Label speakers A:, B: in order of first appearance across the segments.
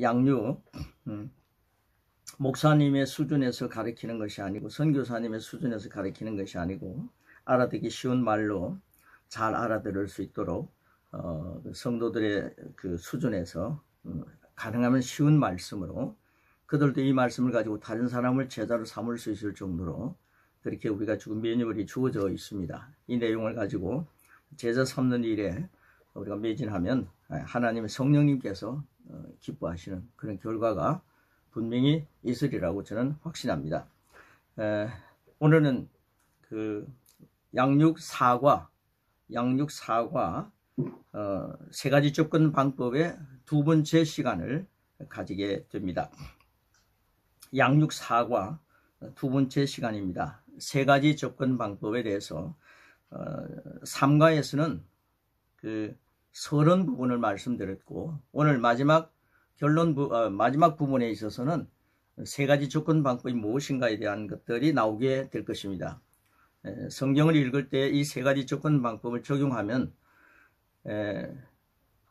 A: 양육, 목사님의 수준에서 가르치는 것이 아니고 선교사님의 수준에서 가르치는 것이 아니고 알아듣기 쉬운 말로 잘 알아들을 수 있도록 성도들의 그 수준에서 가능하면 쉬운 말씀으로 그들도 이 말씀을 가지고 다른 사람을 제자로 삼을 수 있을 정도로 그렇게 우리가 지금 매뉴얼이 주어져 있습니다. 이 내용을 가지고 제자 삼는 일에 우리가 매진하면 하나님의 성령님께서 기뻐하시는 그런 결과가 분명히 있으리라고 저는 확신합니다. 오늘은 그 양육 사과 세 가지 접근 방법의 두 번째 시간을 가지게 됩니다. 양육 사과 두 번째 시간입니다. 세 가지 접근 방법에 대해서 3과에서는 그 서론 부분을 말씀드렸고 오늘 마지막 마지막 부분에 있어서는 세 가지 접근 방법이 무엇인가에 대한 것들이 나오게 될 것입니다. 성경을 읽을 때 이 세 가지 접근 방법을 적용하면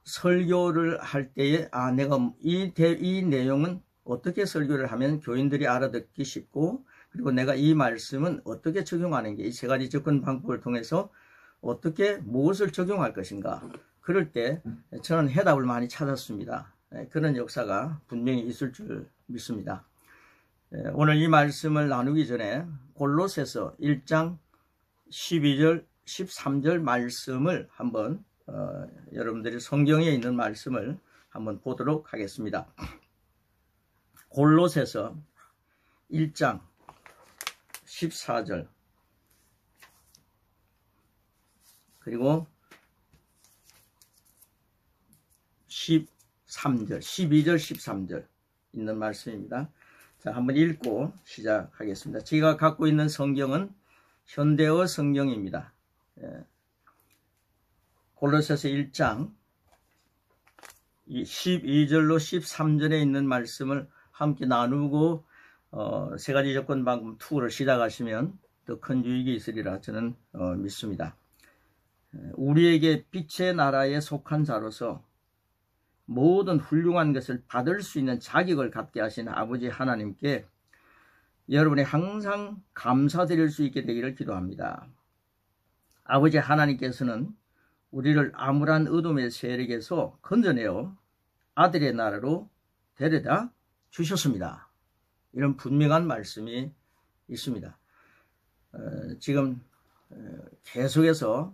A: 설교를 할 때에 내가 이 내용은 어떻게 설교를 하면 교인들이 알아듣기 쉽고 그리고 내가 이 말씀은 어떻게 적용하는 게 이 세 가지 접근 방법을 통해서 어떻게 무엇을 적용할 것인가 그럴 때 저는 해답을 많이 찾았습니다. 그런 역사가 분명히 있을 줄 믿습니다. 오늘 이 말씀을 나누기 전에 골로새서 1장 12절 13절 말씀을 한번 여러분들이 성경에 있는 말씀을 한번 보도록 하겠습니다. 골로새서 1장 14절 그리고 13절, 12절, 13절 있는 말씀입니다. 자, 한번 읽고 시작하겠습니다. 제가 갖고 있는 성경은 현대어 성경입니다. 골로새서 1장 12절로 13절에 있는 말씀을 함께 나누고 세 가지 접근 방법 2를 시작하시면 더 큰 유익이 있으리라 저는 믿습니다. 우리에게 빛의 나라에 속한 자로서 모든 훌륭한 것을 받을 수 있는 자격을 갖게 하신 아버지 하나님께 여러분이 항상 감사드릴 수 있게 되기를 기도합니다. 아버지 하나님께서는 우리를 암울한 어둠의 세력에서 건져내어 아들의 나라로 데려다 주셨습니다. 이런 분명한 말씀이 있습니다. 지금 계속해서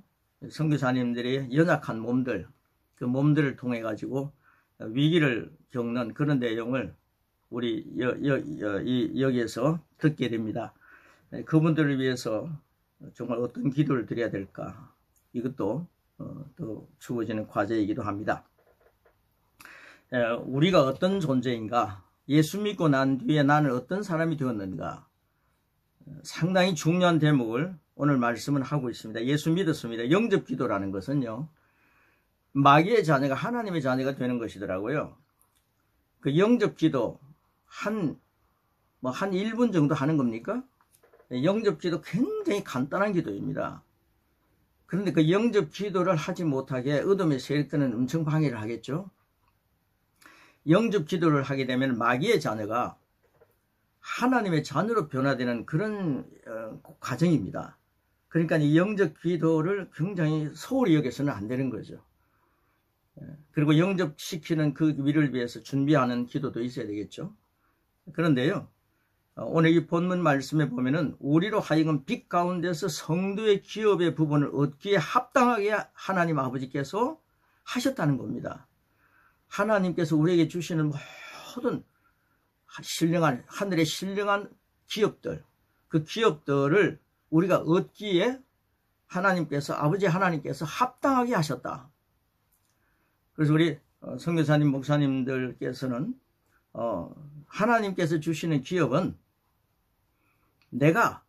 A: 선교사님들이 연약한 몸들, 그 몸들을 통해 가지고 위기를 겪는 그런 내용을 우리 여기에서 듣게 됩니다. 그분들을 위해서 정말 어떤 기도를 드려야 될까 이것도 또 주어지는 과제이기도 합니다. 우리가 어떤 존재인가, 예수 믿고 난 뒤에 나는 어떤 사람이 되었는가, 상당히 중요한 대목을 오늘 말씀은 하고 있습니다. 예수 믿었습니다. 영접 기도라는 것은요, 마귀의 자녀가 하나님의 자녀가 되는 것이더라고요. 그 영접 기도 한 1분 정도 하는 겁니까? 영접 기도 굉장히 간단한 기도입니다. 그런데 그 영접 기도를 하지 못하게 어둠의 세력들은 엄청 방해를 하겠죠. 영접 기도를 하게 되면 마귀의 자녀가 하나님의 자녀로 변화되는 그런 과정입니다. 그러니까 이 영접 기도를 굉장히 소홀히 여겨서는 안 되는 거죠. 그리고 영접시키는 그 위를 위해서 준비하는 기도도 있어야 되겠죠. 그런데요, 오늘 이 본문 말씀에 보면은 우리로 하여금 빛 가운데서 성도의 기업의 부분을 얻기에 합당하게 하나님 아버지께서 하셨다는 겁니다. 하나님께서 우리에게 주시는 모든 신령한 하늘의 신령한 기업들, 그 기업들을 우리가 얻기에 하나님께서 아버지 하나님께서 합당하게 하셨다. 그래서 우리 선교사님 목사님들께서는 하나님께서 주시는 기업은 내가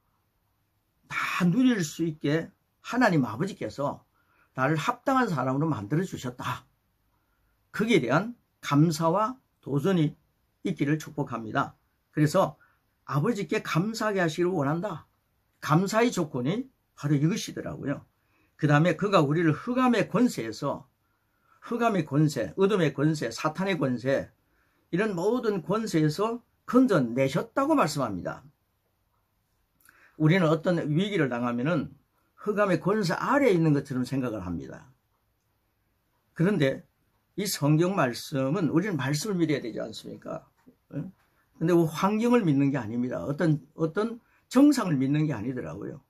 A: 다 누릴 수 있게 하나님 아버지께서 나를 합당한 사람으로 만들어 주셨다. 거기에 대한 감사와 도전이 있기를 축복합니다. 그래서 아버지께 감사하게 하시기를 원한다. 감사의 조건이 바로 이것이더라고요. 그 다음에 그가 우리를 흑암의 권세에서 흑암의 권세, 어둠의 권세, 사탄의 권세, 이런 모든 권세에서 건져내셨다고 말씀합니다. 우리는 어떤 위기를 당하면은 흑암의 권세 아래에 있는 것처럼 생각을 합니다. 그런데 이 성경 말씀은 우리는 말씀을 믿어야 되지 않습니까? 근데 환경을 믿는 게 아닙니다. 어떤 정상을 믿는 게 아니더라고요.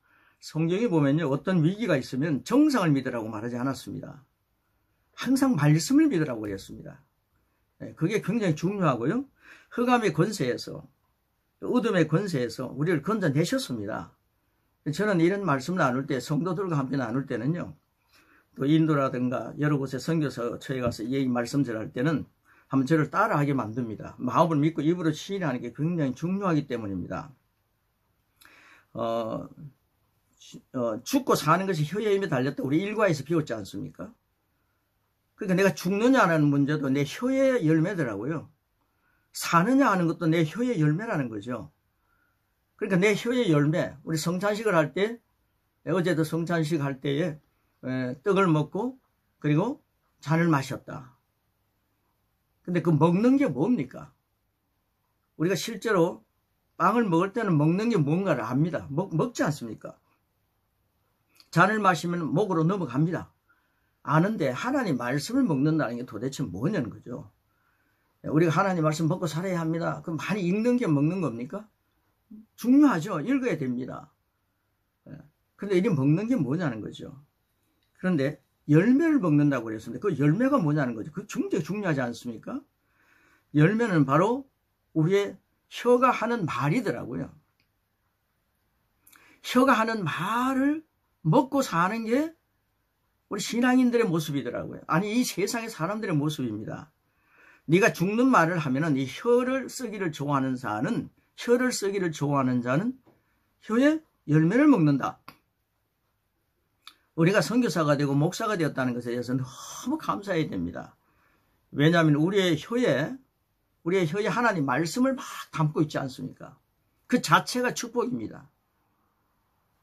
A: 성경에 보면요, 어떤 위기가 있으면 정상을 믿으라고 말하지 않았습니다. 항상 말씀을 믿으라고 그랬습니다. 그게 굉장히 중요하고요. 흑암의 권세에서, 어둠의 권세에서 우리를 건져내셨습니다. 저는 이런 말씀을 나눌 때, 성도들과 함께 나눌 때는요, 또 인도라든가 여러 곳에 선교처에 가서 이 말씀 전할 때는 한번 저를 따라하게 만듭니다. 마음을 믿고 입으로 시인하는 게 굉장히 중요하기 때문입니다. 죽고 사는 것이 혀의 힘에 달렸다. 우리 일과에서 배웠지 않습니까? 그러니까 내가 죽느냐 하는 문제도 내 혀의 열매더라고요. 사느냐 하는 것도 내 혀의 열매라는 거죠. 그러니까 내 혀의 열매, 우리 성찬식을 할 때, 어제도 성찬식 할 때에 떡을 먹고 그리고 잔을 마셨다. 근데 그 먹는 게 뭡니까? 우리가 실제로 빵을 먹을 때는 먹는 게 뭔가를 압니다. 먹지 않습니까? 잔을 마시면 목으로 넘어갑니다. 아는데 하나님 말씀을 먹는다는 게 도대체 뭐냐는 거죠. 우리가 하나님 말씀 먹고 살아야 합니다. 그럼 많이 읽는 게 먹는 겁니까? 중요하죠. 읽어야 됩니다. 그런데 이게 먹는 게 뭐냐는 거죠. 그런데 열매를 먹는다고 그랬습니다. 그 열매가 뭐냐는 거죠. 그 굉장히 중요하지 않습니까? 열매는 바로 우리의 혀가 하는 말이더라고요. 혀가 하는 말을 먹고 사는 게 우리 신앙인들의 모습이더라고요. 아니, 이 세상의 사람들의 모습입니다. 네가 죽는 말을 하면은 이 혀를 쓰기를 좋아하는 자는 혀의 열매를 먹는다. 우리가 선교사가 되고 목사가 되었다는 것에 대해서 너무 감사해야 됩니다. 왜냐하면 우리의 혀에 하나님 말씀을 막 담고 있지 않습니까? 그 자체가 축복입니다.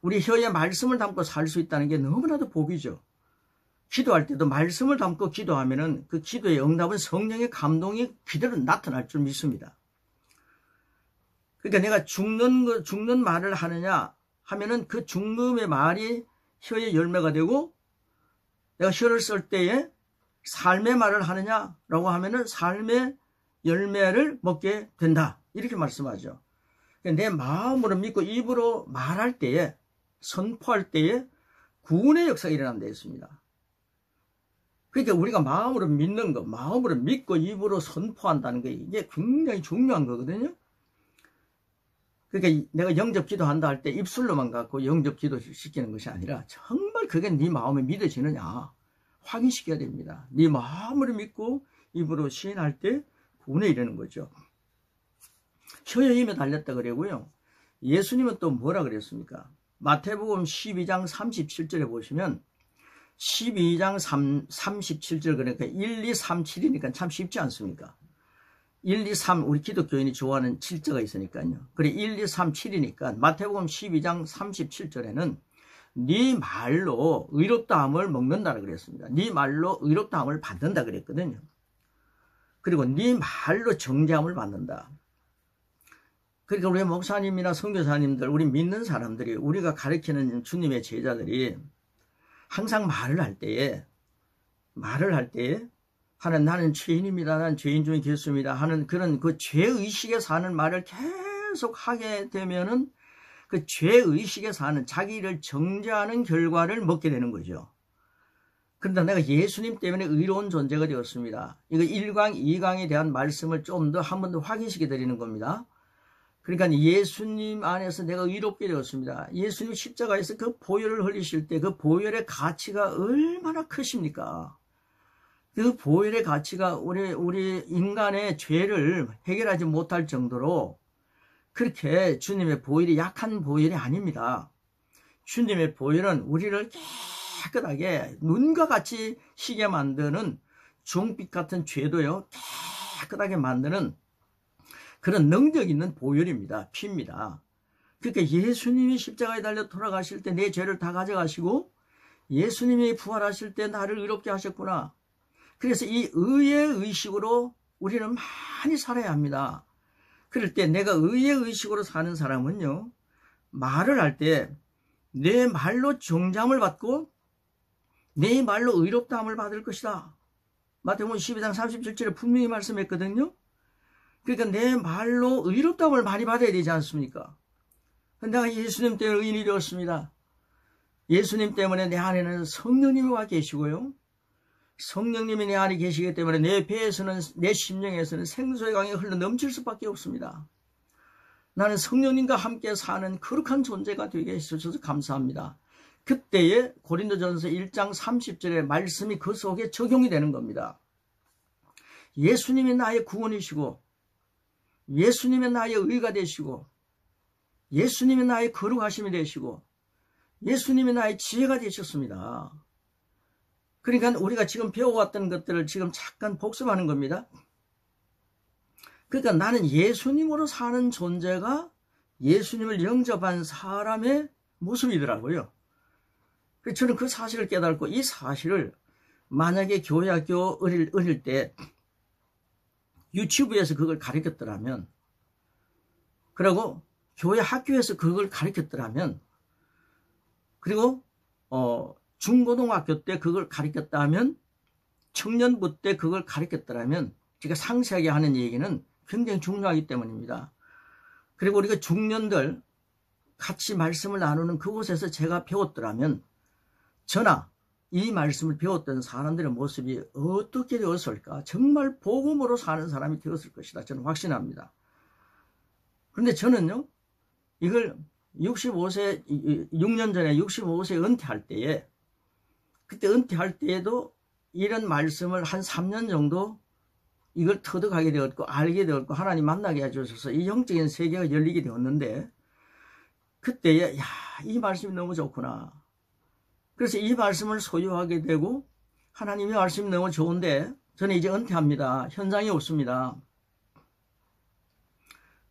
A: 우리 혀에 말씀을 담고 살 수 있다는 게 너무나도 복이죠. 기도할 때도 말씀을 담고 기도하면은 그 기도의 응답은 성령의 감동이 그대로 나타날 줄 믿습니다. 그러니까 내가 죽는 말을 하느냐 하면은 그 죽음의 말이 혀의 열매가 되고, 내가 혀를 쓸 때에 삶의 말을 하느냐라고 하면은 삶의 열매를 먹게 된다. 이렇게 말씀하죠. 내 마음으로 믿고 입으로 말할 때에, 선포할 때에 구원의 역사가 일어난다 했습니다. 그러니까 우리가 마음으로 믿는 거, 마음으로 믿고 입으로 선포한다는 게 이게 굉장히 중요한 거거든요. 그러니까 내가 영접 기도한다 할 때 입술로만 갖고 영접 기도 시키는 것이 아니라 정말 그게 네 마음에 믿어지느냐 확인시켜야 됩니다. 네 마음으로 믿고 입으로 시인할 때 구원에 이르는 거죠. 혀의 힘에 달렸다 그러고요. 예수님은 또 뭐라 그랬습니까? 마태복음 12장 37절에 보시면 12장 37절 그러니까 1, 2, 3, 7이니까 참 쉽지 않습니까? 1, 2, 3 우리 기독교인이 좋아하는 7자가 있으니까요. 그래 1, 2, 3, 7이니까 마태복음 12장 37절에는 네 말로 의롭다함을 먹는다라고 그랬습니다. 네 말로 의롭다함을 받는다 그랬거든요. 그리고 네 말로 정죄함을 받는다. 그러니까 우리 목사님이나 선교사님들, 우리 믿는 사람들이, 우리가 가르치는 주님의 제자들이 항상 말을 할 때에 나는 죄인입니다. 나는 죄인 중에 괴수입니다. 하는 그런 그 죄의식에 사는 말을 계속 하게 되면은 그 죄의식에 사는 자기를 정죄하는 결과를 먹게 되는 거죠. 그런데 내가 예수님 때문에 의로운 존재가 되었습니다. 이거 1강, 2강에 대한 말씀을 좀 더 한 번 더 확인시켜 드리는 겁니다. 그러니까 예수님 안에서 내가 의롭게 되었습니다. 예수님 십자가에서 그 보혈을 흘리실 때 그 보혈의 가치가 얼마나 크십니까? 그 보혈의 가치가 우리 인간의 죄를 해결하지 못할 정도로 그렇게 주님의 보혈이 약한 보혈이 아닙니다. 주님의 보혈은 우리를 깨끗하게 눈과 같이 희게 만드는 종빛 같은 죄도요 깨끗하게 만드는 그런 능력 있는 보혈입니다. 피입니다. 그러니까 예수님이 십자가에 달려 돌아가실 때 내 죄를 다 가져가시고 예수님이 부활하실 때 나를 의롭게 하셨구나. 그래서 이 의의 의식으로 우리는 많이 살아야 합니다. 그럴 때 내가 의의 의식으로 사는 사람은요, 말을 할 때 내 말로 정잠을 받고 내 말로 의롭다함을 받을 것이다. 마태복음 12장 37절에 분명히 말씀했거든요. 그러니까 내 말로 의롭다함을 많이 받아야 되지 않습니까? 내가 예수님 때문에 의인이 되었습니다. 예수님 때문에 내 안에는 성령님이 와 계시고요. 성령님이 내 안에 계시기 때문에 내 배에서는, 내 심령에서는 생수의 강이 흘러 넘칠 수밖에 없습니다. 나는 성령님과 함께 사는 거룩한 존재가 되게 해주셔서 감사합니다. 그때에 고린도전서 1장 30절의 말씀이 그 속에 적용이 되는 겁니다. 예수님이 나의 구원이시고, 예수님이 나의 의가 되시고, 예수님이 나의 거룩하심이 되시고, 예수님이 나의 지혜가 되셨습니다. 그러니까 우리가 지금 배워왔던 것들을 지금 잠깐 복습하는 겁니다. 그러니까 나는 예수님으로 사는 존재가 예수님을 영접한 사람의 모습이더라고요. 그래서 저는 그 사실을 깨달고, 이 사실을 만약에 교회 학교 어릴 때 유치부에서 그걸 가르쳤더라면, 그리고 교회 학교에서 그걸 가르쳤더라면, 그리고 중고등학교 때 그걸 가르쳤다면, 청년부 때 그걸 가르쳤더라면, 제가 상세하게 하는 얘기는 굉장히 중요하기 때문입니다. 그리고 우리가 중년들 같이 말씀을 나누는 그곳에서 제가 배웠더라면, 저나 이 말씀을 배웠던 사람들의 모습이 어떻게 되었을까? 정말 복음으로 사는 사람이 되었을 것이다. 저는 확신합니다. 그런데 저는요, 이걸 65세, 6년 전에 65세 은퇴할 때에, 그때 은퇴할 때에도 이런 말씀을 한 3년 정도 이걸 터득하게 되었고, 알게 되었고, 하나님 만나게 해주셔서 이 영적인 세계가 열리게 되었는데, 그때에, 이 말씀이 너무 좋구나. 그래서 이 말씀을 소유하게 되고, 하나님의 말씀이 너무 좋은데, 저는 이제 은퇴합니다. 현장에 없습니다.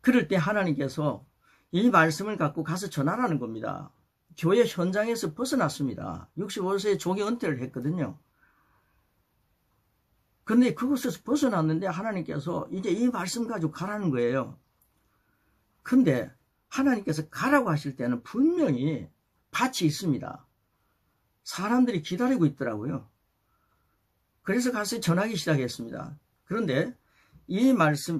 A: 그럴 때 하나님께서 이 말씀을 갖고 가서 전하라는 겁니다. 교회 현장에서 벗어났습니다. 65세에 조기 은퇴를 했거든요. 그런데 그곳에서 벗어났는데 하나님께서 이제 이 말씀 가지고 가라는 거예요. 근데 하나님께서 가라고 하실 때는 분명히 밭이 있습니다. 사람들이 기다리고 있더라고요. 그래서 가서 전하기 시작했습니다. 그런데 이 말씀,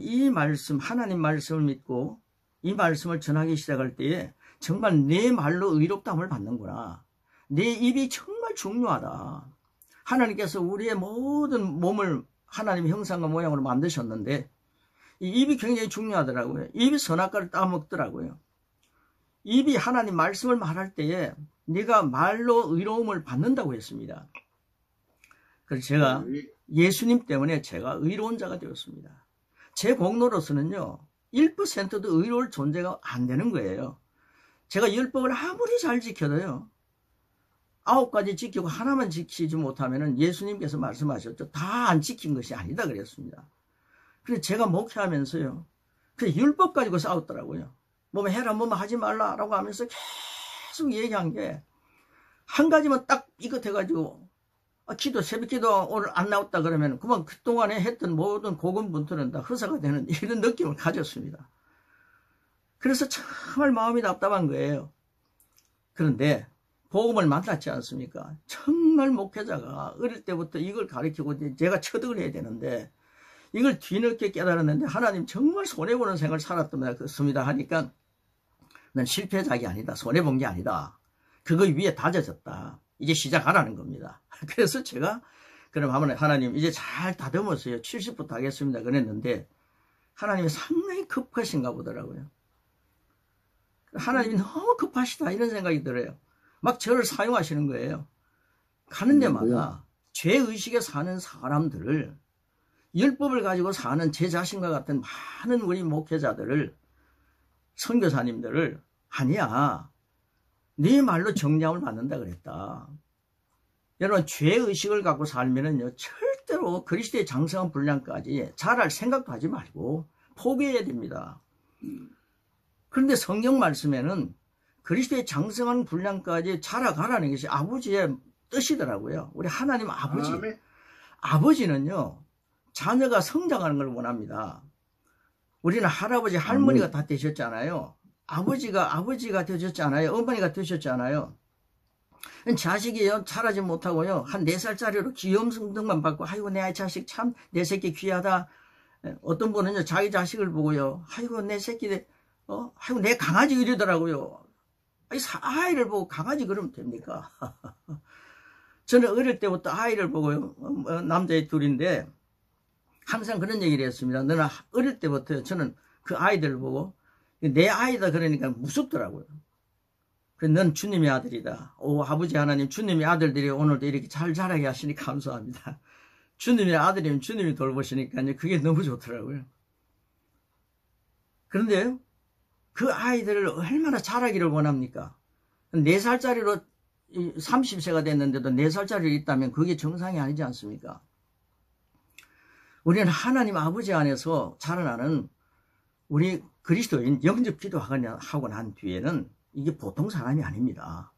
A: 하나님 말씀을 믿고 이 말씀을 전하기 시작할 때에 정말 내 말로 의롭다함을 받는구나. 내 입이 정말 중요하다. 하나님께서 우리의 모든 몸을 하나님의 형상과 모양으로 만드셨는데 이 입이 굉장히 중요하더라고요. 입이 선악과를 따먹더라고요. 입이 하나님 말씀을 말할 때에 네가 말로 의로움을 받는다고 했습니다. 그래서 제가 예수님 때문에 제가 의로운 자가 되었습니다. 제 공로로서는요, 1%도 의로울 존재가 안 되는 거예요. 제가 율법을 아무리 잘 지켜도요, 9가지 지키고 하나만 지키지 못하면 예수님께서 말씀하셨죠. 다 안 지킨 것이 아니다 그랬습니다. 그래서 제가 목회하면서요, 그 율법 가지고 싸웠더라고요. 뭐뭐 해라, 뭐뭐 하지 말라라고 하면서 계속 얘기한 게 한 가지만 딱 이것 해가지고 새벽 기도 오늘 안 나왔다 그러면 그만 그동안에 했던 모든 고군분투는 다 허사가 되는 이런 느낌을 가졌습니다. 그래서 정말 마음이 답답한 거예요. 그런데 복음을 만났지 않습니까? 정말 목회자가 어릴 때부터 이걸 가르치고 제가 처득을 해야 되는데 이걸 뒤늦게 깨달았는데 하나님 정말 손해보는 생을 살았습니다 하니까 난 실패작이 아니다. 손해본 게 아니다. 그거 위에 다져졌다. 이제 시작하라는 겁니다. 그래서 제가 그럼 하나님 이제 잘 다듬었어요. 70부터 하겠습니다. 그랬는데 하나님이 상당히 급하신가 보더라고요. 하나님이 너무 급하시다 이런 생각이 들어요. 막 저를 사용하시는 거예요. 가는 데마다 죄의식에 사는 사람들을 율법을 가지고 사는 제 자신과 같은 많은 우리 목회자들을 선교사님들을 아니야. 네 말로 정죄함을 받는다 그랬다. 여러분 죄의식을 갖고 살면은요 절대로 그리스도의 장성한 분량까지 자랄 생각도 하지 말고 포기해야 됩니다. 그런데 성경 말씀에는 그리스도의 장성한 분량까지 자라가라는 것이 아버지의 뜻이더라고요. 우리 하나님 아버지. 아버지는요 자녀가 성장하는 걸 원합니다. 우리는 할아버지, 할머니가 다 되셨잖아요. 아버지가 되셨잖아요. 어머니가 되셨잖아요. 자식이요, 자라지 못하고요, 한 4살짜리로 귀염승등만 받고, 아이고, 내 자식 참, 내 새끼 귀하다. 어떤 분은요, 자기 자식을 보고요, 아이고, 내 새끼, 아이고, 내 강아지 이러더라고요. 아이를 보고 강아지 그러면 됩니까? 저는 어릴 때부터 아이를 보고요, 남자애 둘인데, 항상 그런 얘기를 했습니다. 너는 어릴 때부터 저는 그 아이들을 보고, 내 아이다 그러니까 무섭더라고요. 그래서 넌 주님의 아들이다. 오, 아버지 하나님, 주님의 아들들이 오늘도 이렇게 잘 자라게 하시니 감사합니다. 주님의 아들이면 주님이 돌보시니까요, 그게 너무 좋더라고요. 그런데 그 아이들을 얼마나 자라기를 원합니까? 4살짜리로 30세가 됐는데도 4살짜리로 있다면 그게 정상이 아니지 않습니까? 우리는 하나님 아버지 안에서 자라나는 우리 그리스도인 영접 기도하고 난 뒤에는 이게 보통 사람이 아닙니다.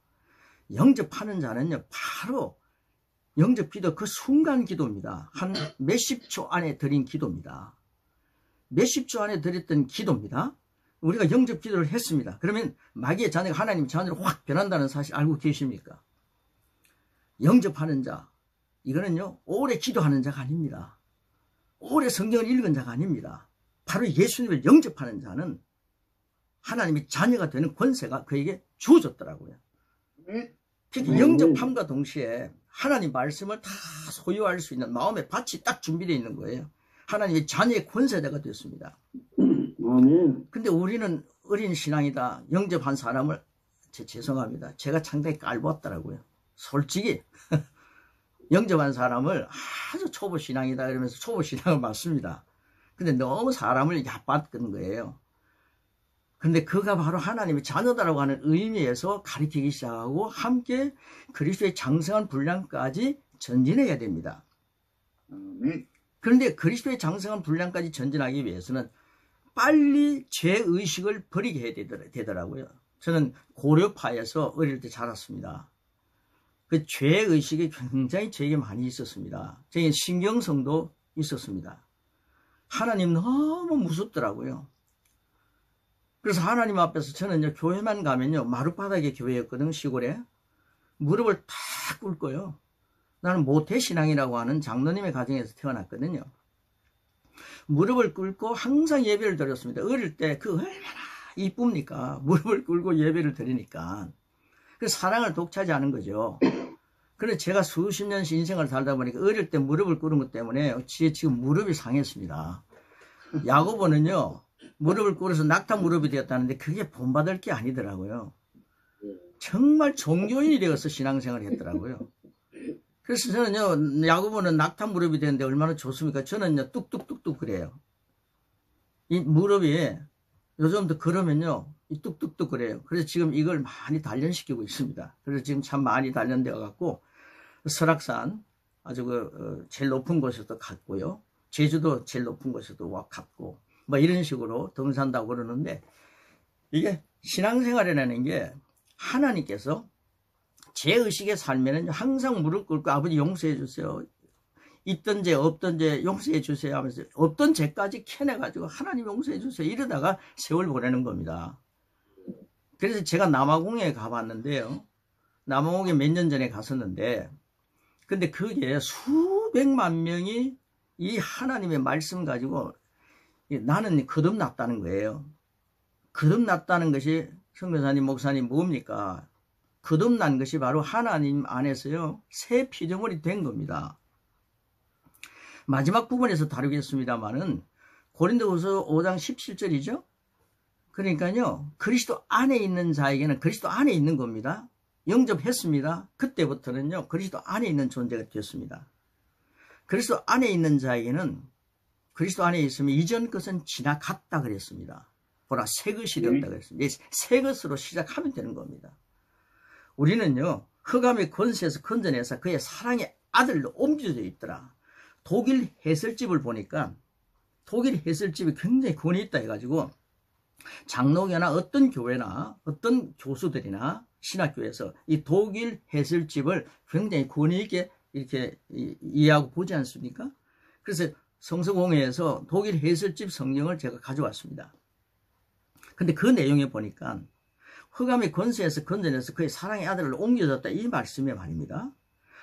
A: 영접하는 자는요, 바로 영접 기도 그 순간 기도입니다. 한 몇십 초 안에 드린 기도입니다. 몇십 초 안에 드렸던 기도입니다. 우리가 영접 기도를 했습니다. 그러면 마귀의 자녀가 하나님 자녀로 확 변한다는 사실 알고 계십니까? 영접하는 자, 이거는요, 오래 기도하는 자가 아닙니다. 오래 성경을 읽은 자가 아닙니다. 바로 예수님을 영접하는 자는 하나님의 자녀가 되는 권세가 그에게 주어졌더라고요. 그러니까 영접함과 동시에 하나님 말씀을 다 소유할 수 있는 마음의 밭이 딱 준비되어 있는 거예요. 하나님의 자녀의 권세자가 됐습니다. 근데 우리는 어린 신앙이다, 영접한 사람을, 죄송합니다, 제가 상당히 깔보았더라고요. 솔직히 영접한 사람을 아주 초보 신앙이다 이러면서 초보 신앙을 맞습니다. 근데 너무 사람을 얕봤던 거예요. 근데 그가 바로 하나님의 자녀다라고 하는 의미에서 가르치기 시작하고 함께 그리스도의 장성한 분량까지 전진해야 됩니다. 그런데 그리스도의 장성한 분량까지 전진하기 위해서는 빨리 죄의식을 버리게 해야 되더라고요. 저는 고려파에서 어릴 때 자랐습니다. 그 죄의식이 굉장히 저에게 많이 있었습니다. 저에게 신경성도 있었습니다. 하나님 너무 무섭더라고요. 그래서 하나님 앞에서 저는 교회만 가면요, 마룻바닥의 교회였거든요, 시골에. 무릎을 탁 꿇고요. 나는 모태신앙이라고 하는 장로님의 가정에서 태어났거든요. 무릎을 꿇고 항상 예배를 드렸습니다. 어릴 때 그 얼마나 이쁩니까? 무릎을 꿇고 예배를 드리니까. 그 사랑을 독차지하는 거죠. 그래서 제가 수십 년 인생을 살다 보니까 어릴 때 무릎을 꿇은 것 때문에 지금 무릎이 상했습니다. 야고보는요, 무릎을 꿇어서 낙타 무릎이 되었다는데 그게 본받을 게 아니더라고요. 정말 종교인이 되어서 신앙생활을 했더라고요. 그래서 저는요, 야고보는 낙타 무릎이 되는데 얼마나 좋습니까? 저는요, 뚝뚝뚝뚝 그래요. 이 무릎이 요즘도 그러면요, 이 뚝뚝뚝 그래요. 그래서 지금 이걸 많이 단련시키고 있습니다. 그래서 지금 참 많이 단련되어 갖고 설악산 아주 제일 높은 곳에도 갔고요. 제주도 제일 높은 곳에도 갔고, 뭐 이런 식으로 등산다고 그러는데, 이게 신앙생활이라는 게 하나님께서 죄의식의 삶에는 항상 무릎 꿇고 아버지 용서해 주세요, 있던 죄 없던 죄 용서해 주세요 하면서 없던 죄까지 캐내가지고 하나님 용서해 주세요 이러다가 세월 보내는 겁니다. 그래서 제가 남아공에 가봤는데요, 남아공에 몇 년 전에 갔었는데, 근데 그게 수백만 명이 이 하나님의 말씀 가지고 나는 거듭났다는 거예요. 거듭났다는 것이 성교사님, 목사님 뭡니까? 거듭난 것이 바로 하나님 안에서요, 새 피조물이 된 겁니다. 마지막 부분에서 다루겠습니다만은 고린도후서 5장 17절이죠. 그러니까요, 그리스도 안에 있는 자에게는 그리스도 안에 있는 겁니다. 영접했습니다. 그때부터는요, 그리스도 안에 있는 존재가 되었습니다. 그리스도 안에 있는 자에게는 그리스도 안에 있으면 이전 것은 지나갔다 그랬습니다. 보라, 새 것이 되었다 그랬습니다. 새 것으로 시작하면 되는 겁니다. 우리는요, 흑암의 권세에서 건져내서 그의 사랑의 아들로 옮겨져 있더라. 독일 해설집을 보니까 독일 해설집이 굉장히 권위 있다 해가지고 장로교나 어떤 교회나 어떤 교수들이나 신학교에서 이 독일 해설집을 굉장히 권위 있게 이렇게 이해하고 보지 않습니까? 그래서 성서공회에서 독일 해설집 성경을 제가 가져왔습니다. 근데 그 내용에 보니까 흑암의 권세에서 건져내서 그의 사랑의 아들을 옮겨줬다 이 말씀이 말입니다.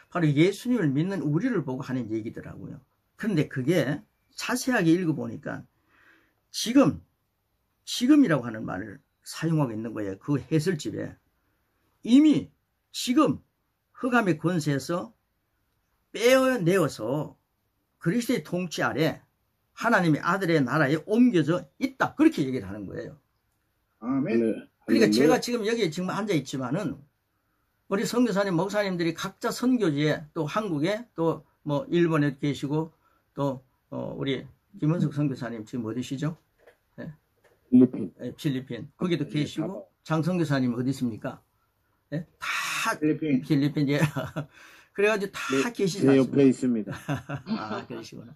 A: 바로 예수님을 믿는 우리를 보고 하는 얘기더라고요. 그런데 그게 자세하게 읽어보니까 지금이라고 하는 말을 사용하고 있는 거예요. 그 해설집에. 이미 지금 흑암의 권세에서 빼어내어서 그리스도의 통치 아래 하나님의 아들의 나라에 옮겨져 있다. 그렇게 얘기를 하는 거예요.
B: 아멘.
A: 그러니까 제가 지금 여기에 지금 앉아 있지만은 우리 선교사님, 목사님들이 각자 선교지에 또 한국에 또 뭐 일본에 계시고 또 우리 김은숙 선교사님 지금 어디시죠? 네.
B: 필리핀.
A: 네, 필리핀. 거기도 계시고 장 선교사님 어디 있습니까? 네? 다 필리핀. 예. 그래가지고 다 계시지
B: 제
A: 않습니까?
B: 옆에 있습니다.
A: 아, 그러시구나.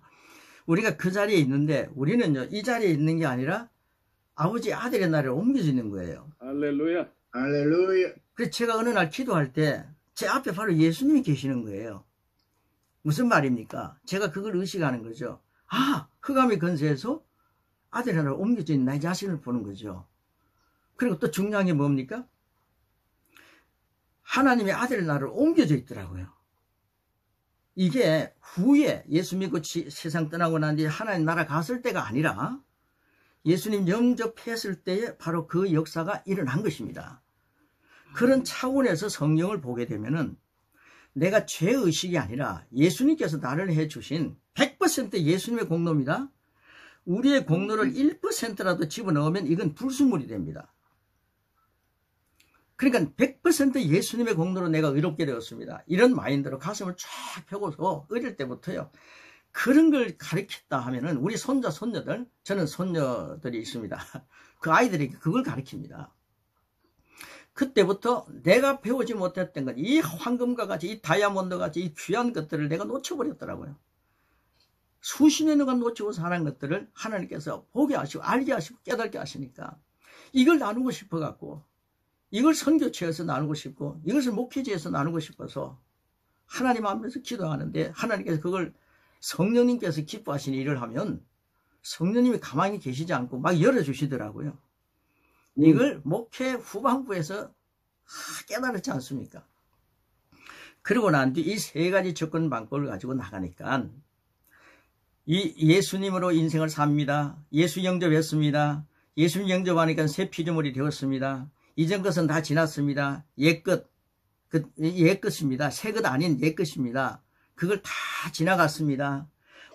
A: 우리가 그 자리에 있는데 우리는요 이 자리에 있는 게 아니라 아버지 아들의 나라를 옮겨지는 거예요.
B: 할렐루야.
C: 할렐루야.
A: 그래서 제가 어느 날 기도할 때 제 앞에 바로 예수님이 계시는 거예요. 무슨 말입니까? 제가 그걸 의식하는 거죠. 아, 흑암의 권세에서 아들의 나라를 옮겨져 있는 나의 자신을 보는 거죠. 그리고 또 중요한 게 뭡니까? 하나님의 아들의 나라를 옮겨져 있더라고요. 이게 후에 예수 믿고 세상 떠나고 난 뒤에 하나님 나라 갔을 때가 아니라 예수님 영접했을 때에 바로 그 역사가 일어난 것입니다. 그런 차원에서 성경을 보게 되면은 내가 죄의식이 아니라 예수님께서 나를 해주신 100% 예수님의 공로입니다. 우리의 공로를 1%라도 집어넣으면 이건 불순물이 됩니다. 그러니까 100% 예수님의 공로로 내가 의롭게 되었습니다. 이런 마인드로 가슴을 쫙 펴고서 어릴 때부터요. 그런 걸 가르쳤다 하면은 우리 손자, 손녀들, 저는 손녀들이 있습니다. 그 아이들에게 그걸 가르칩니다. 그때부터 내가 배우지 못했던 것, 이 황금과 같이, 이 다이아몬드 같이, 이 귀한 것들을 내가 놓쳐버렸더라고요. 수십 년간 놓치고 사는 것들을 하나님께서 보게 하시고, 알게 하시고, 깨닫게 하시니까 이걸 나누고 싶어갖고, 이걸 선교체에서 나누고 싶고, 이것을 목회지에서 나누고 싶어서 하나님 앞에서 기도하는데 하나님께서 그걸 성령님께서 기뻐하시는 일을 하면 성령님이 가만히 계시지 않고 막 열어주시더라고요. 이걸 목회 후반부에서 깨달았지 않습니까? 그러고 난 뒤 이 세 가지 접근 방법을 가지고 나가니까 이 예수님으로 인생을 삽니다. 예수 영접했습니다. 예수 영접하니까 새 피조물이 되었습니다. 이전 것은 다 지났습니다. 옛것, 옛것입니다. 새것 아닌 옛것입니다. 그걸 다 지나갔습니다.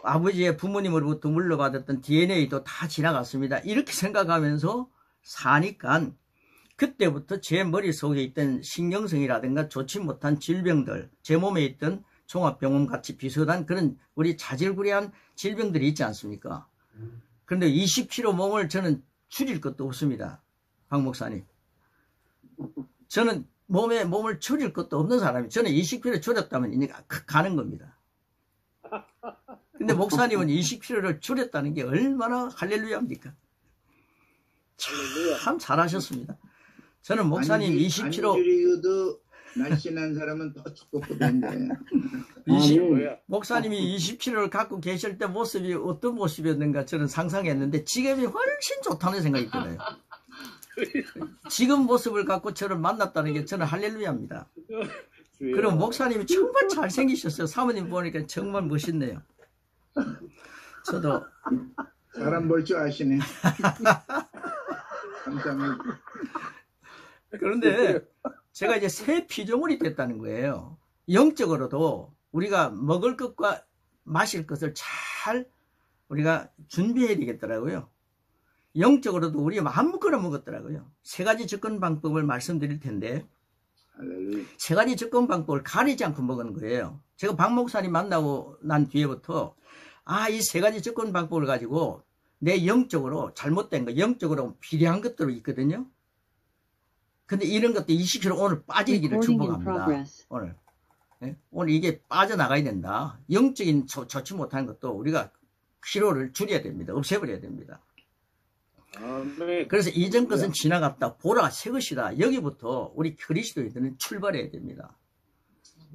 A: 아버지의 부모님으로부터 물려받았던 DNA도 다 지나갔습니다. 이렇게 생각하면서 사니까 그때부터 제 머릿속에 있던 신경성이라든가 좋지 못한 질병들, 제 몸에 있던 종합병원 같이 비슷한 그런 우리 자질구레한 질병들이 있지 않습니까? 그런데 20kg 몸을 저는 줄일 것도 없습니다. 박 목사님. 저는 몸을 줄일 것도 없는 사람이, 저는 20kg 줄였다면 이제 가는 겁니다. 근데 목사님은 20kg를 줄였다는 게 얼마나 할렐루야입니까? 참 잘하셨습니다. 저는 목사님 20kg.
C: 안 줄이고도 날씬한 사람은 더 축복받는데.
A: 목사님이 20kg를 갖고 계실 때 모습이 어떤 모습이었는가 저는 상상했는데 지금이 훨씬 좋다는 생각이 들어요. 지금 모습을 갖고 저를 만났다는 게 저는 할렐루야입니다. 그리고 목사님이 정말 잘생기셨어요. 사모님 보니까 정말 멋있네요. 저도
C: 사람 볼 줄 아시네. 감사합니다.
A: 그런데 제가 이제 새 피조물이 됐다는 거예요. 영적으로도 우리가 먹을 것과 마실 것을 잘 우리가 준비해야 되겠더라고요. 영적으로도 우리가 아무거나 먹었더라고요. 세 가지 접근 방법을 말씀드릴 텐데 세 가지 접근 방법을 가리지 않고 먹은 거예요. 제가 박 목사님 만나고 난 뒤에부터 이 세 가지 접근 방법을 가지고 내 영적으로 잘못된 거, 영적으로 비리한 것들이 있거든요. 근데 이런 것도 20kg 오늘 빠지기를 축복합니다. 오늘. 네? 오늘 이게 빠져나가야 된다. 영적인 좋지 못한 것도 우리가 키로를 줄여야 됩니다. 없애버려야 됩니다. 그래서 이전 것은 지나갔다. 보라 새 것이다. 여기부터 우리 그리스도인들은 출발해야 됩니다.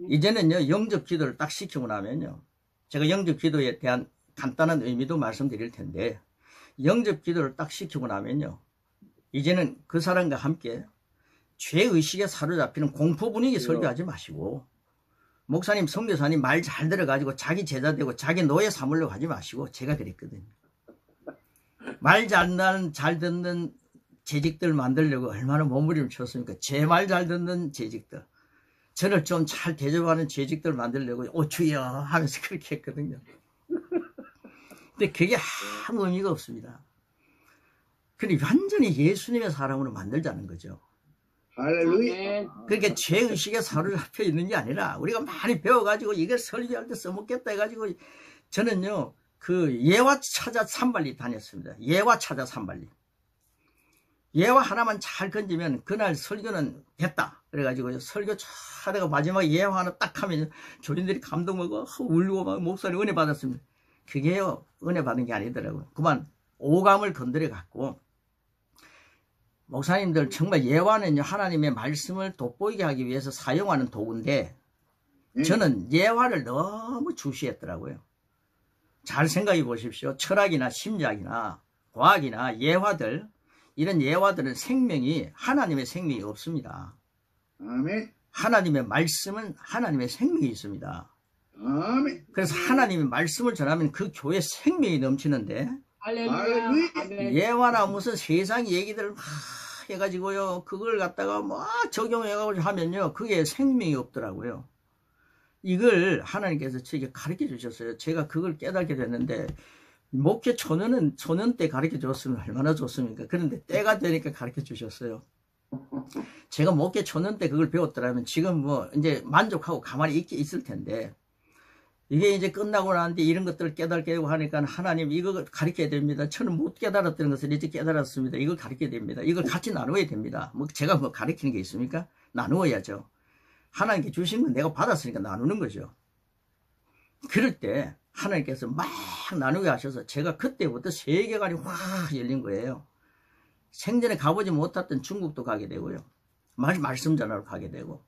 A: 이제는요 영접 기도를 딱 시키고 나면요. 제가 영접 기도에 대한 간단한 의미도 말씀드릴 텐데, 영접 기도를 딱 시키고 나면요, 이제는 그 사람과 함께 죄의식에 사로잡히는 공포 분위기 설교하지 마시고, 목사님, 선교사님 말 잘 들어가지고 자기 제자 되고 자기 노예 삼으려고 하지 마시고, 제가 그랬거든요. 말 잘 듣는 재직들 만들려고 얼마나 몸부림을 쳤습니까? 제 말 잘 듣는 재직들, 저를 좀 잘 대접하는 재직들 만들려고 주여 하면서 그렇게 했거든요. 근데 그게 아무 의미가 없습니다. 그러니 완전히 예수님의 사람으로 만들자는 거죠.
C: 할렐루야.
A: 그러니까 죄의식에 사로잡혀 있는 게 아니라 우리가 많이 배워가지고 이걸 설교할 때 써먹겠다 해가지고, 저는요 그 예화 찾아 산발리 다녔습니다. 예화 찾아 산발리. 예화 하나만 잘 건지면 그날 설교는 됐다. 그래가지고 설교 하다가 마지막에 예화 하나 딱 하면 교인들이 감동하고 울고 막 목사님 은혜 받았습니다. 그게요 은혜 받은 게 아니더라고요. 그만 오감을 건드려 갖고, 목사님들 정말 예화는요 하나님의 말씀을 돋보이게 하기 위해서 사용하는 도구인데, 저는 예화를 너무 주시했더라고요. 잘 생각해 보십시오. 철학이나 심리학이나 과학이나 예화들, 이런 예화들은 생명이, 하나님의 생명이 없습니다.
C: 아멘.
A: 하나님의 말씀은 하나님의 생명이 있습니다.
C: 아멘.
A: 그래서 하나님의 말씀을 전하면 그 교회에 생명이 넘치는데,
C: 할렐루야.
A: 예화나 무슨 세상 얘기들 막 해가지고요, 그걸 갖다가 막 적용해가지고 하면요, 그게 생명이 없더라고요. 이걸 하나님께서 저에게 가르쳐 주셨어요. 제가 그걸 깨닫게 됐는데, 목회 초년 때 가르쳐 줬으면 얼마나 좋습니까? 그런데 때가 되니까 가르쳐 주셨어요. 제가 목회 초년 때 그걸 배웠더라면 지금 뭐 이제 만족하고 가만히 있을 텐데, 이게 이제 끝나고 나는데 이런 것들을 깨닫게 되고 하니까, 하나님 이거 가르쳐야 됩니다. 저는 못 깨달았던 것을 이제 깨달았습니다. 이걸 가르쳐야 됩니다. 이걸 같이 나누어야 됩니다. 뭐 제가 뭐 가르치는 게 있습니까? 나누어야죠. 하나님께 주신 건 내가 받았으니까 나누는 거죠. 그럴 때 하나님께서 막 나누게 하셔서 제가 그때부터 세계관이 확 열린 거예요. 생전에 가보지 못했던 중국도 가게 되고요, 말씀 전하러 가게 되고,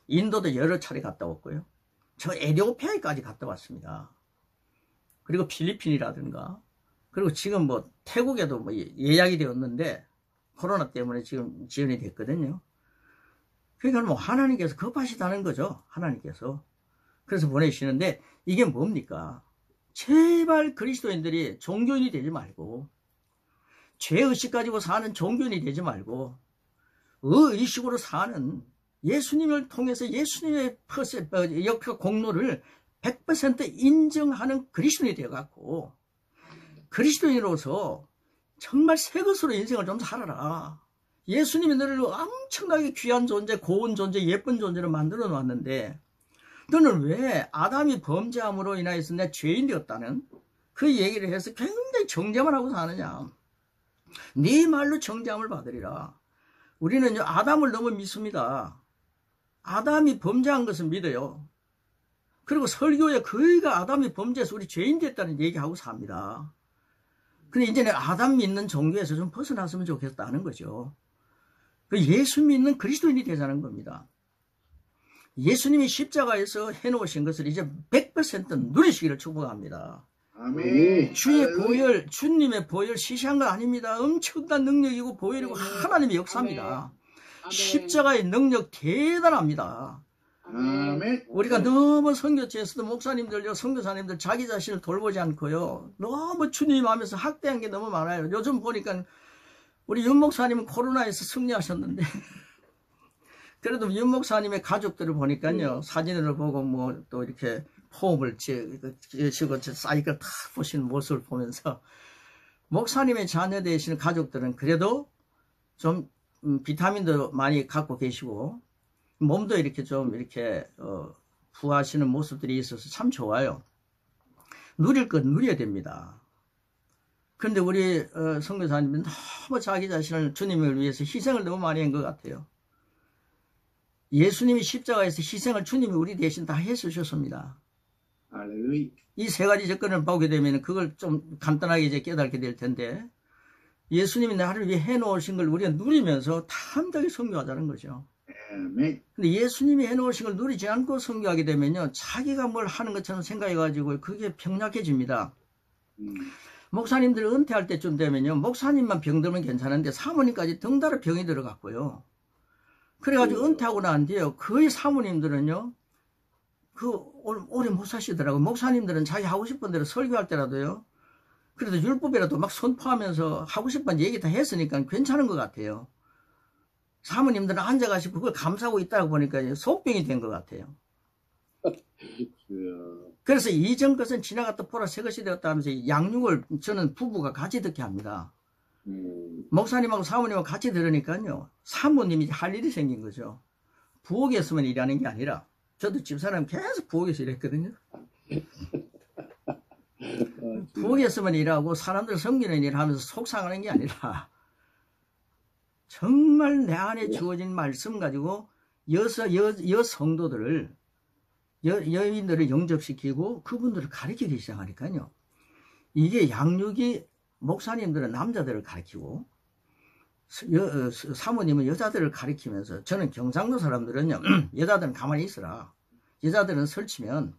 A: 인도도 여러 차례 갔다 왔고요, 저 에티오피아까지 갔다 왔습니다. 그리고 필리핀이라든가, 그리고 지금 뭐 태국에도 뭐 예약이 되었는데 코로나 때문에 지금 지연이 됐거든요. 그러니까 뭐 하나님께서 급하시다는 거죠. 하나님께서. 그래서 보내시는데, 이게 뭡니까? 제발 그리스도인들이 종교인이 되지 말고, 죄의식 가지고 사는 종교인이 되지 말고, 의식으로 사는, 예수님을 통해서 예수님의 역사 공로를 100% 인정하는 그리스도인이 되어갖고, 그리스도인으로서 정말 새 것으로 인생을 좀 살아라. 예수님이 너를 엄청나게 귀한 존재, 고운 존재, 예쁜 존재로 만들어 놨는데, 너는 왜 아담이 범죄함으로 인하여서 내 죄인 되었다는 그 얘기를 해서 굉장히 정죄만 하고 사느냐. 네 말로 정죄함을 받으리라. 우리는 아담을 너무 믿습니다. 아담이 범죄한 것을 믿어요. 그리고 설교에 그이가 아담이 범죄해서 우리 죄인 됐다는 얘기하고 삽니다. 근데 이제는 아담 믿는 종교에서 좀 벗어났으면 좋겠다는 거죠. 그 예수 믿는 그리스도인이 되자는 겁니다. 예수님이 십자가에서 해놓으신 것을 이제 100% 누리시기를 축복합니다.
C: 아멘.
A: 주님의 보혈 시시한 거 아닙니다. 엄청난 능력이고 보혈이고 하나님의 역사입니다. 십자가의 능력 대단합니다.
C: 아멘.
A: 우리가 너무 선교지에서도 목사님들, 선교사님들 자기 자신을 돌보지 않고요, 너무 주님 하면서 학대한 게 너무 많아요. 요즘 보니까 우리 윤 목사님은 코로나에서 승리하셨는데 그래도 윤 목사님의 가족들을 보니까요, 사진을 보고 뭐 또 이렇게 폼을 치고 사이클 탁 보시는 모습을 보면서, 목사님의 자녀 되시는 가족들은 그래도 좀 비타민도 많이 갖고 계시고 몸도 이렇게 좀 이렇게 부하시는 모습들이 있어서 참 좋아요. 누릴 건 누려야 됩니다. 그런데 우리 선교사님은 너무 자기 자신을 주님을 위해서 희생을 너무 많이 한 것 같아요. 예수님이 십자가에서 희생을 주님이 우리 대신 다 해주셨습니다.
C: 할렐루야.
A: 이 세 가지 접근을 보게 되면 그걸 좀 간단하게 이제 깨닫게 될 텐데, 예수님이 나를 위해 해놓으신 걸 우리가 누리면서 담대하게 선교하자는 거죠.
C: 아멘.
A: 근데 예수님이 해놓으신 걸 누리지 않고 선교하게 되면요, 자기가 뭘 하는 것처럼 생각해가지고 그게 병약해집니다. 목사님들 은퇴할 때쯤 되면요, 목사님만 병들면 괜찮은데 사모님까지 덩달아 병이 들어갔고요. 그래가지고 은퇴하고 난 뒤에 거의 사모님들은요, 오래 못 사시더라고요. 목사님들은 자기 하고 싶은 대로 설교할 때라도요, 그래도 율법이라도 막 선포하면서 하고 싶은 얘기 다 했으니까 괜찮은 것 같아요. 사모님들은 앉아가지고 그걸 감사하고 있다고 보니까 속병이 된 것 같아요. 그래서 이전 것은 지나갔다 보라 새 것이 되었다 하면서 양육을 저는 부부가 같이 듣게 합니다. 목사님하고 사모님하고 같이 들으니까요, 사모님이 할 일이 생긴 거죠. 부엌에서만 일하는 게 아니라, 저도 집사람 계속 부엌에서 일했거든요. 부엌에서만 일하고 사람들 섬기는 일을 하면서 속상하는 게 아니라 정말 내 안에 주어진 말씀 가지고 여성도들을 여인들을 영접시키고 그분들을 가르치기 시작하니까요. 이게 양육이 목사님들은 남자들을 가르치고 사모님은 여자들을 가르치면서, 저는 경상도 사람들은요, 여자들은 가만히 있어라, 여자들은 설치면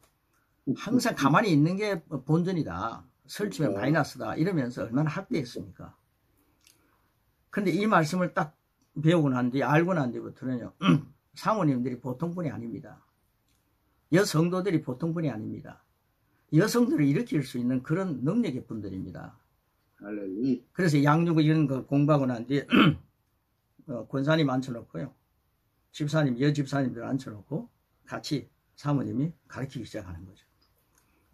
A: 항상 가만히 있는 게 본전이다, 설치면 마이너스다, 이러면서 얼마나 학대했습니까? 근데 이 말씀을 딱 배우고 난 뒤, 알고 난 뒤부터는요, 사모님들이 보통 분이 아닙니다. 여성도들이 보통 분이 아닙니다. 여성들을 일으킬 수 있는 그런 능력의 분들입니다. 그래서 양육을 이런 거 공부하고 난 뒤에 권사님 앉혀놓고요, 집사님, 여집사님들 앉혀놓고 같이 사모님이 가르치기 시작하는 거죠.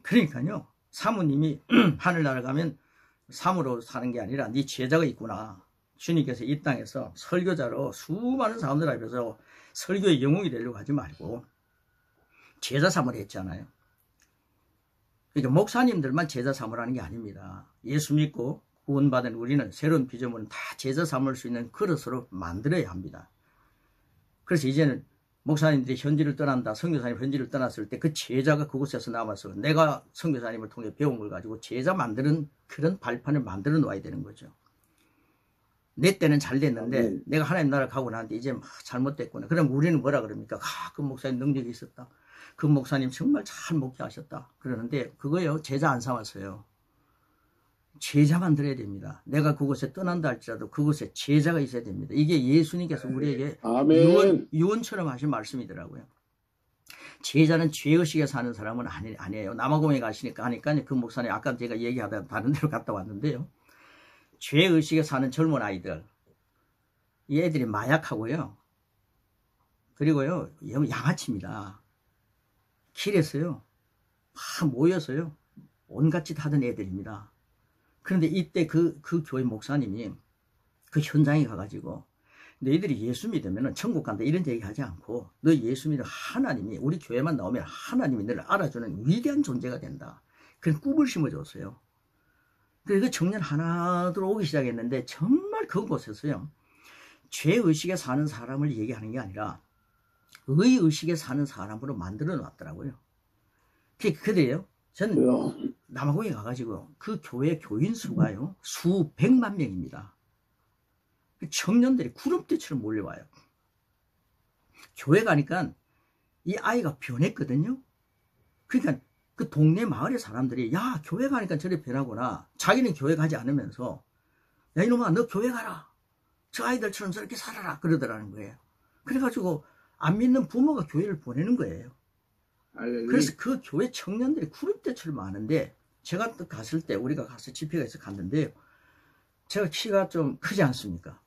A: 그러니까요, 사모님이 하늘나라 가면 사모로 사는 게 아니라 네 제자가 있구나, 주님께서 이 땅에서 설교자로 수많은 사람들 앞에서 설교의 영웅이 되려고 하지 말고 제자 삼으라 했잖아요. 그러니까 목사님들만 제자 삼으라는 게 아닙니다. 예수 믿고 구원받은 우리는 새로운 피조물은 다 제자 삼을 수 있는 그릇으로 만들어야 합니다. 그래서 이제는 목사님들이 현지를 떠난다, 선교사님 현지를 떠났을 때 그 제자가 그곳에서 남아서 내가 선교사님을 통해 배운 걸 가지고 제자 만드는 그런 발판을 만들어 놓아야 되는 거죠. 내 때는 잘 됐는데 내가 하나님 나라 가고 나는데 이제 잘못됐구나. 그럼 우리는 뭐라 그럽니까? 그 목사님 능력이 있었다, 그 목사님 정말 잘 목회하셨다, 그러는데 그거요, 제자 안 삼았어요. 제자 만들어야 됩니다. 내가 그곳에 떠난다 할지라도 그곳에 제자가 있어야 됩니다. 이게 예수님께서 우리에게 유언처럼 하신 말씀이더라고요. 제자는 죄의식에 사는 사람은 아니에요. 남아공에 가시니까 하니까 그 목사님, 아까 제가 얘기하다 다른 데로 갔다 왔는데요, 죄의식에 사는 젊은 아이들, 이 애들이 마약하고요, 그리고요 양아치입니다. 길에서요 막 모여서요 온갖 짓 하던 애들입니다. 그런데 이때 그 교회 목사님이 그 현장에 가가지고 너희들이 예수 믿으면 천국 간다 이런 얘기 하지 않고, 너 예수 믿으면 하나님이, 우리 교회만 나오면 하나님이 너를 알아주는 위대한 존재가 된다, 그런 꿈을 심어줬어요. 그래서 그 청년 하나둘 오기 시작했는데 정말 그곳에서요 죄의식에 사는 사람을 얘기하는 게 아니라 의의식에 사는 사람으로 만들어 놨더라고요. 그래요. 저는 남아공에 가가지고 그 교회 교인 수가요 수백만 명입니다. 청년들이 구름대처럼 몰려와요. 교회 가니까 이 아이가 변했거든요. 그러니까 그 동네 마을의 사람들이, 야, 교회 가니까 저리 변하구나. 자기는 교회 가지 않으면서, 야, 이놈아, 너 교회 가라, 저 아이들처럼 저렇게 살아라, 그러더라는 거예요. 그래가지고 안 믿는 부모가 교회를 보내는 거예요. 그래서 그 교회 청년들이 구름대처럼 많은데, 제가 또 갔을 때, 우리가 가서 집회가 있어 갔는데요, 제가 키가 좀 크지 않습니까?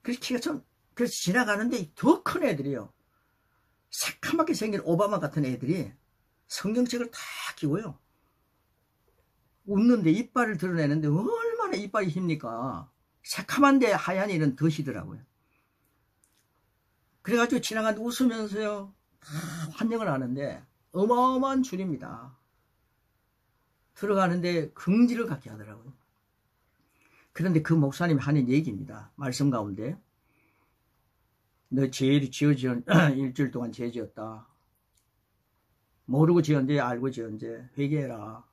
A: 그래서 키가 좀, 그래서 지나가는데 더 큰 애들이요, 새카맣게 생긴 오바마 같은 애들이 성경책을 다 끼고요, 웃는데 이빨을 드러내는데 얼마나 이빨이 힙니까? 새카만데 하얀 애는 더 희더라고요. 그래가지고 지나가는데 웃으면서요 다 환영을 하는데 어마어마한 줄입니다. 들어가는데 긍지를 갖게 하더라고요. 그런데 그 목사님이 하는 얘기입니다. 말씀 가운데, 너 죄를 지은 일주일 동안 죄 지었다, 모르고 지은지 알고 지은지 회개해라.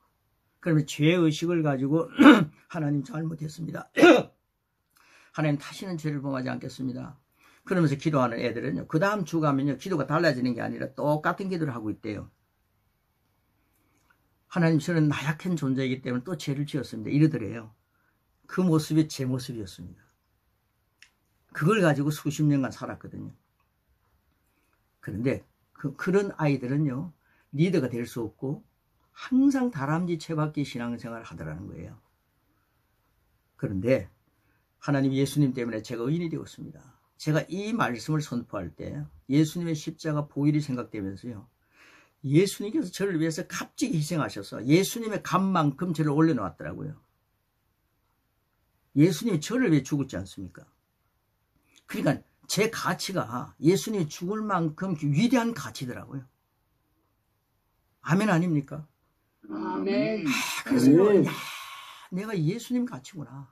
A: 그러면 죄의식을 가지고 하나님 잘못했습니다, 하나님 다시는 죄를 범하지 않겠습니다, 그러면서 기도하는 애들은요, 그 다음 주 가면요 기도가 달라지는 게 아니라 똑같은 기도를 하고 있대요. 하나님 저는 나약한 존재이기 때문에 또 죄를 지었습니다. 이러더래요. 그 모습이 제 모습이었습니다. 그걸 가지고 수십 년간 살았거든요. 그런데 그런 아이들은요, 리더가 될 수 없고 항상 다람쥐 채받기 신앙생활을 하더라는 거예요. 그런데 하나님 예수님 때문에 제가 의인이 되었습니다. 제가 이 말씀을 선포할 때 예수님의 십자가 보혈이 생각되면서요, 예수님께서 저를 위해서 값지게 희생하셔서 예수님의 값만큼 저를 올려놓았더라고요. 예수님이 저를 위해 죽었지 않습니까? 그러니까 제 가치가 예수님이 죽을 만큼 위대한 가치더라고요. 아멘 아닙니까?
C: 아멘.
A: 그래서
B: 아멘.
A: 야, 내가 예수님 가치구나.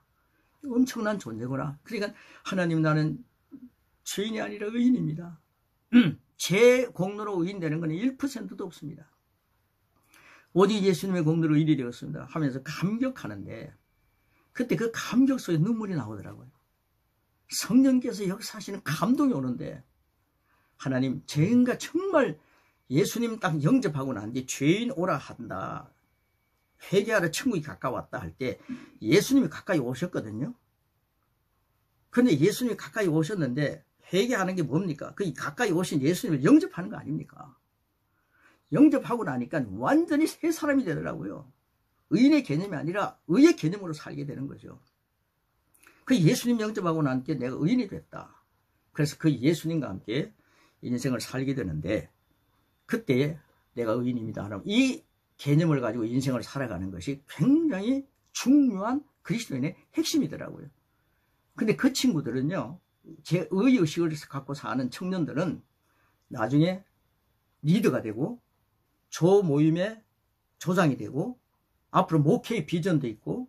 A: 엄청난 존재구나. 그러니까 하나님, 나는 죄인이 아니라 의인입니다. 제 공로로 의인되는 건 1%도 없습니다. 오직 예수님의 공로로 의인이 되었습니다 하면서 감격하는데, 그때 그 감격 속에 눈물이 나오더라고요. 성령께서 역사하시는 감동이 오는데, 하나님, 죄인과 정말 예수님 딱 영접하고 난 뒤 죄인 오라 한다, 회개하라 천국이 가까웠다 할 때 예수님이 가까이 오셨거든요. 그런데 예수님이 가까이 오셨는데 회개하는 게 뭡니까? 그 가까이 오신 예수님을 영접하는 거 아닙니까? 영접하고 나니까 완전히 새 사람이 되더라고요. 의인의 개념이 아니라 의의 개념으로 살게 되는 거죠. 그 예수님 영접하고 난 게 내가 의인이 됐다. 그래서 그 예수님과 함께 인생을 살게 되는데, 그때 내가 의인입니다 하면 이 개념을 가지고 인생을 살아가는 것이 굉장히 중요한 그리스도인의 핵심이더라고요. 근데 그 친구들은요, 제 의의식을 갖고 사는 청년들은 나중에 리더가 되고 조 모임의 조장이 되고 앞으로 목회의 비전도 있고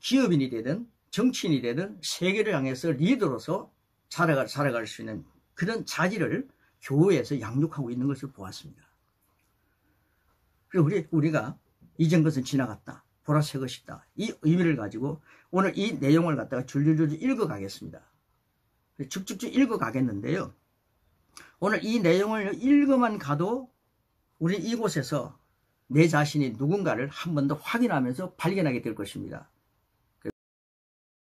A: 기업인이 되든 정치인이 되든 세계를 향해서 리더로서 살아갈 수 있는 그런 자질을 교회에서 양육하고 있는 것을 보았습니다. 그리고 우리가 이전 것은 지나갔다, 보라 새 것이다, 이 의미를 가지고 오늘 이 내용을 갖다가 줄줄줄 읽어가겠습니다. 쭉쭉쭉 읽어가겠는데요, 오늘 이 내용을 읽어만 가도 우리 이곳에서 내 자신이 누군가를 한 번 더 확인하면서 발견하게 될 것입니다.